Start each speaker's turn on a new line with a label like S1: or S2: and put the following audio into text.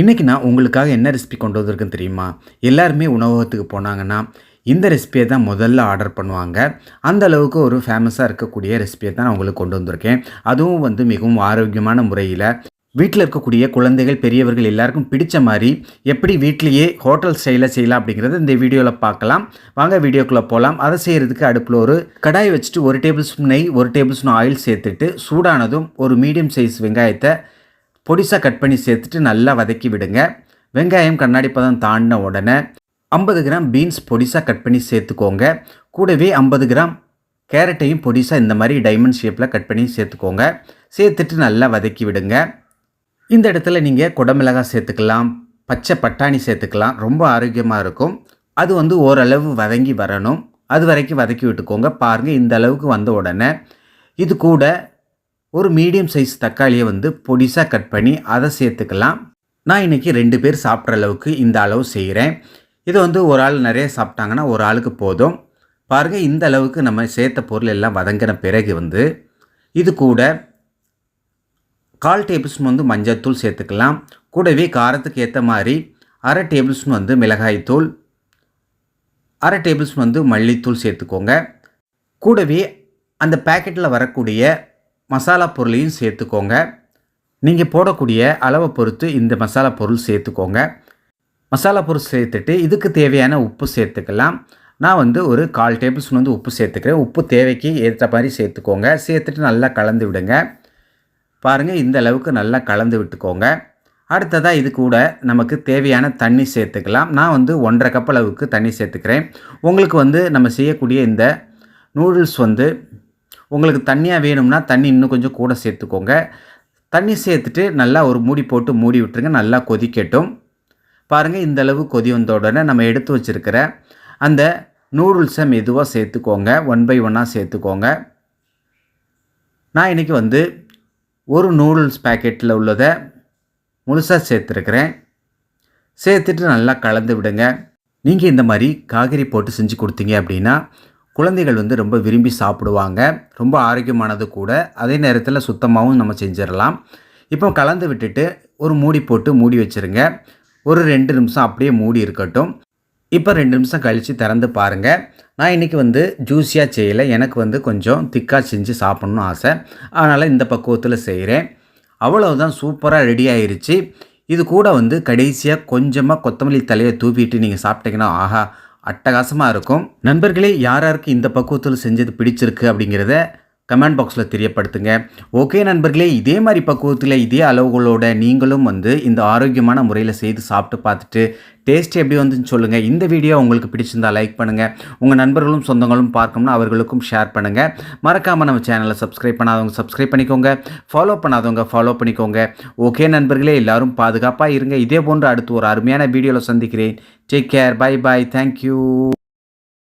S1: இன்றைக்கி நான் உங்களுக்காக என்ன ரெசிபி கொண்டு வந்திருக்கேன்னு தெரியுமா? எல்லாருமே உணவகத்துக்கு போனாங்கன்னா, இந்த ரெசிபியை தான் முதல்ல ஆர்டர் பண்ணுவாங்க. அந்த அளவுக்கு ஒரு ஃபேமஸாக இருக்கக்கூடிய ரெசிபியை தான் நான் உங்களுக்கு கொண்டு வந்திருக்கேன். அதுவும் வந்து மிகவும் ஆரோக்கியமான முறையில் வீட்டில் இருக்கக்கூடிய குழந்தைகள், பெரியவர்கள் எல்லாருக்கும் பிடிச்ச மாதிரி எப்படி வீட்டிலேயே ஹோட்டல் ஸ்டைலில் செய்யலாம் அப்படிங்கிறத இந்த வீடியோவில் பார்க்கலாம். வாங்க வீடியோக்குள்ளே போகலாம். அதை செய்கிறதுக்கு அடுப்பில் ஒரு கடாய் வச்சுட்டு 1 டேபிள் ஸ்பூன் நெய், 1 டேபிள் ஸ்பூன் ஆயில் சேர்த்துட்டு சூடானதும் ஒரு மீடியம் சைஸ் வெங்காயத்தை பொடிசாக கட் பண்ணி சேர்த்துட்டு நல்லா வதக்கி விடுங்க. வெங்காயம் கண்ணாடி பதம் தாண்டின உடனே 50 கிராம் பீன்ஸ் பொடிசாக கட் பண்ணி சேர்த்துக்கோங்க. கூடவே 50 கிராம் கேரட்டையும் பொடிசாக இந்த மாதிரி டைமண்ட் ஷேப்பில் கட் பண்ணி சேர்த்துக்கோங்க. சேர்த்துட்டு நல்லா வதக்கி விடுங்க. இந்த இடத்துல நீங்கள் குடமிளகாய் சேர்த்துக்கலாம், பச்சை பட்டாணி சேர்த்துக்கலாம். ரொம்ப ஆரோக்கியமாக இருக்கும். அது வந்து ஓரளவு வதங்கி வரணும். அது வரைக்கும் வதக்கி விட்டுக்கோங்க. பாருங்கள், இந்த அளவுக்கு வந்த உடனே இது கூட ஒரு மீடியம் சைஸ் தக்காளியை வந்து பொடிசாக கட் பண்ணி அதை சேர்த்துக்கலாம். நான் இன்றைக்கி 2 பேர் சாப்பிட்ற அளவுக்கு இந்த அளவு செய்கிறேன். இது வந்து ஒரு ஆள் நிறைய சாப்பிட்டாங்கன்னா ஒரு ஆளுக்கு போதும். பாருங்கள், இந்த அளவுக்கு நம்ம சேர்த்த பொருள் எல்லாம் வதங்கின பிறகு வந்து இது கூட 1/4 டேபிள் ஸ்பூன் வந்து மஞ்சள்தூள் சேர்த்துக்கலாம். கூடவே காரத்துக்கு ஏற்ற மாதிரி 1/2 டேபிள் ஸ்பூன் வந்து மிளகாய்த்தூள், 1/2 டேபிள் ஸ்பூன் வந்து மல்லித்தூள் சேர்த்துக்கோங்க. கூடவே அந்த பேக்கெட்டில் வரக்கூடிய மசாலா பொருளையும் சேர்த்துக்கோங்க. நீங்கள் போடக்கூடிய அளவை பொறுத்து இந்த மசாலா பொருள் சேர்த்துக்கோங்க. மசாலா பொருள் சேர்த்துட்டு இதுக்கு தேவையான உப்பு சேர்த்துக்கலாம். நான் வந்து ஒரு 1/4 டேபிள் ஸ்பூன் வந்து உப்பு சேர்த்துக்கிறேன். உப்பு தேவைக்கு ஏற்ற மாதிரி சேர்த்துக்கோங்க. சேர்த்துட்டு நல்லா கலந்து விடுங்க. பாருங்கள், இந்த அளவுக்கு நல்லா கலந்து விட்டுக்கோங்க. அடுத்ததாக இது கூட நமக்கு தேவையான தண்ணி சேர்த்துக்கலாம். நான் வந்து 1.5 கப் அளவுக்கு தண்ணி சேர்த்துக்கிறேன். உங்களுக்கு வந்து நம்ம செய்யக்கூடிய இந்த நூடுல்ஸ் வந்து உங்களுக்கு தண்ணியாக வேணும்னா தண்ணி இன்னும் கொஞ்சம் கூட சேர்த்துக்கோங்க. தண்ணி சேர்த்துட்டு நல்லா ஒரு மூடி போட்டு மூடி விட்டுருங்க. நல்லா கொதிக்கட்டும். பாருங்கள், இந்த அளவு கொதி வந்த உடனே நம்ம எடுத்து வச்சுருக்கிற அந்த நூடுல்ஸை மெதுவாக சேர்த்துக்கோங்க. 1 பை 1 சேர்த்துக்கோங்க. நான் இன்றைக்கி வந்து ஒரு நூடுல்ஸ் பேக்கெட்டில் உள்ளதை முழுசாக சேர்த்துருக்கிறேன். சேர்த்துட்டு நல்லா கலந்து விடுங்க. நீங்கள் இந்த மாதிரி காய்கறி போட்டு செஞ்சு கொடுத்தீங்க அப்படின்னா குழந்தைகள் வந்து ரொம்ப விரும்பி சாப்பிடுவாங்க. ரொம்ப ஆரோக்கியமானது கூட. அதே நேரத்தில் சுத்தமாகவும் நம்ம செஞ்சிடலாம். இப்போ கலந்து விட்டுட்டு ஒரு மூடி போட்டு மூடி வச்சுருங்க. ஒரு 2 நிமிஷம் அப்படியே மூடி இருக்கட்டும். இப்போ 2 நிமிஷம் கழித்து திறந்து பாருங்கள். நான் இன்றைக்கி வந்து ஜூஸியாக செய்யலை. எனக்கு வந்து கொஞ்சம் திக்காக செஞ்சு சாப்பிட்ணுன்னு ஆசை. அதனால் இந்த பக்குவத்தில் செய்கிறேன். அவ்வளவுதான், சூப்பராக ரெடி ஆயிடுச்சு. இது கூட வந்து கடைசியாக கொஞ்சமாக கொத்தமல்லி தலையை தூவிட்டு நீங்கள் சாப்பிட்டீங்கன்னா ஆஹா, அட்டகாசமாக இருக்கும். நண்பர்களே, யாருக்கு இந்த பக்குவத்தில் செஞ்சது பிடிச்சிருக்கு அப்படிங்கிறத கமெண்ட் பாக்ஸில் தெரியப்படுத்துங்க. ஓகே நண்பர்களே, இதே மாதிரி பக்குவத்தில் இதே அளவுகளோட நீங்களும் வந்து இந்த ஆரோக்கியமான முறையில் செய்து சாப்பிட்டு பார்த்துட்டு டேஸ்ட் எப்படி வந்துன்னு சொல்லுங்கள். இந்த வீடியோ உங்களுக்கு பிடிச்சிருந்தால் லைக் பண்ணுங்கள். உங்கள் நண்பர்களும் சொந்தங்களும் பார்க்கணும்னா அவர்களுக்கும் ஷேர் பண்ணுங்கள். மறக்காமல் நம்ம சேனலை சப்ஸ்கிரைப் பண்ணாதவங்க சப்ஸ்கிரைப் பண்ணிக்கோங்க. ஃபாலோ பண்ணாதவங்க ஃபாலோ பண்ணிக்கோங்க. ஓகே நண்பர்களே, எல்லோரும் பாதுகாப்பாக இருங்க. இதே போன்று அடுத்து ஒரு அருமையான வீடியோவில் சந்திக்கிறேன். Take care. Bye bye. Thank you.